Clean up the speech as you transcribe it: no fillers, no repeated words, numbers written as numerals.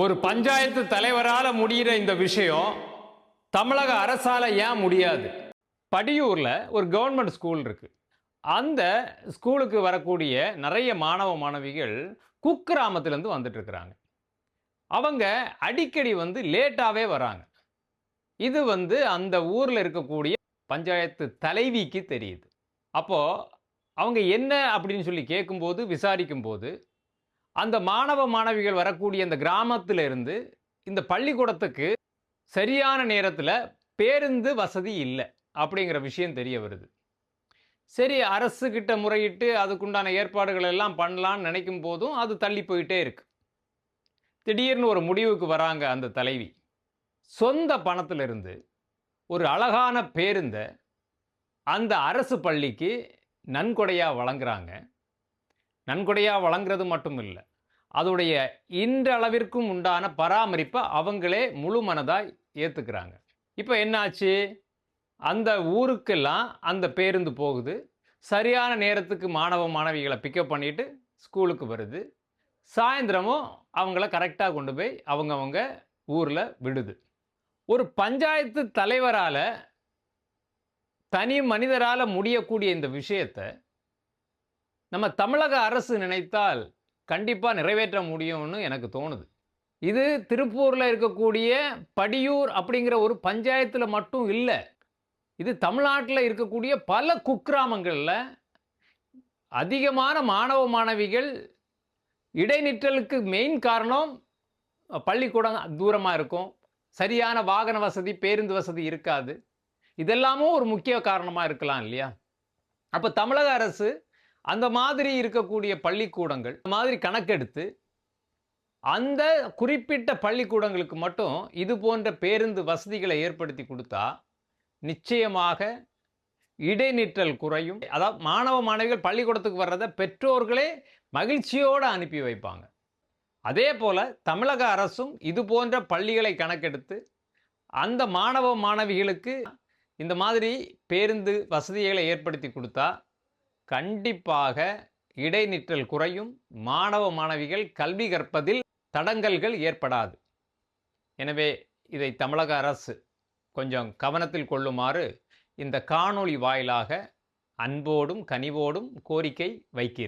ஒரு பஞ்சாயத்து தலைவரால முடிகிற இந்த விஷயம் தமிழக அரசால ஏன் முடியாது? படியூர்ல ஒரு கவர்மெண்ட் ஸ்கூல் இருக்கு. அந்த ஸ்கூலுக்கு வரக்கூடிய நிறைய மாணவ மாணவிகள் குக்கிராமத்திலிருந்து வந்துட்டு இருக்கிறாங்க. அவங்க அடிக்கடி லேட்டாவே வராங்க. இது அந்த ஊர்ல இருக்கக்கூடிய பஞ்சாயத்து தலைவிக்கு தெரியுது. அப்போ அவங்க என்ன அப்படின்னு சொல்லி கேட்கும்போது, விசாரிக்கும்போது, அந்த மாணவ மாணவிகள் வரக்கூடிய அந்த கிராமத்தில இருந்து இந்த பள்ளிக்கூடத்துக்கு சரியான நேரத்துல பேருந்து வசதி இல்ல. அப்படிங்கிற விஷயம் தெரிய வருது. சரி, அரசு கிட்ட முறையிட்டு அதுக்குண்டான ஏற்பாடுகள் எல்லாம் பண்ணலான்னு நினைக்கும் போதும், அது தள்ளி போயிட்டே இருக்கு. திடீர்னு ஒரு முடிவுக்கு வராங்க அந்த தலைவி. சொந்த பணத்திலிருந்து ஒரு அழகான பேருந்த அந்த அரசு பள்ளிக்கு நன்கொடையா வழங்குறாங்க. நன்கொடையா வழங்குறது மட்டும் இல்ல. அதோடைய இன்றளவிற்கும் உண்டான பராமரிப்ப அவங்களே முழு மனதாய் ஏத்துக்கிறாங்க. இப்ப என்ன ஆச்சு? அந்த ஊருக்கெல்லாம் அந்த பேருந்து போகுது. சரியான நேரத்துக்கு மாணவ மாணவிகள பிக்கப் பண்ணிட்டு ஸ்கூலுக்கு வருது. சாயந்திரமும் அவங்கள கரெக்ட்டா கொண்டு போய் அவங்கவங்க ஊர்ல விடுது. ஒரு பஞ்சாயத்து தலைவரால, தனி மனிதரால முடியக்கூடிய இந்த விஷயத்த, நம்ம தமிழக அரசு நினைத்தால் கண்டிப்பா நிறைவேற்ற முடியும்னு எனக்கு தோணுது. இது திருப்பூர்ல இருக்கக்கூடிய படியூர் அப்படிங்கிற ஒரு பஞ்சாயத்துல மட்டும் இல்ல. இது தமிழ்நாட்டுல இருக்கக்கூடிய பல குக்கிராமங்கள்ல அதிகமான மாணவ மாணவிகள் இடைநிற்றலுக்கு மெயின் காரணம் பள்ளிக்கூடம் தூரமா இருக்கும். சரியான வாகன வசதி, பேருந்து வசதி இருக்காது. இதெல்லாமும் ஒரு முக்கிய காரணமா இருக்கலாம் இல்லையா? அப்ப தமிழக அரசு அந்த மாதிரி இருக்கக்கூடிய பள்ளிக்கூடங்கள், இந்த மாதிரி கணக்கெடுத்து, அந்த குறிப்பிட்ட பள்ளிக்கூடங்களுக்கு மட்டும் இது போன்ற பேருந்து வசதிகளை ஏற்படுத்தி குடுத்தா, நிச்சயமாக இடைநிற்றல் குறையும். அதாவது மாணவ மாணவிகள் பள்ளிக்கூடத்துக்கு வர்றத பெற்றோர்களே மகிழ்ச்சியோட அனுப்பி வைப்பாங்க. அதேபோல தமிழக அரசும் இது போன்ற பள்ளிகளை கணக்கெடுத்து, அந்த மாணவ மாணவிகளுக்கு இந்த மாதிரி பேருந்து வசதிகளை ஏற்படுத்தி குடுத்தா, கண்டிப்பாக இடைநிற்றல் குறையும். மாணவ மாணவிகள் கல்வி கற்பதில் தடங்கல்கள் ஏற்படாது. எனவே இதை தமிழக அரசு கொஞ்சம் கவனத்தில் கொள்ளுமாறு இந்த காணொளி வாயிலாக அன்போடும் கனிவோடும் கோரிக்கை வைக்கிறேன்.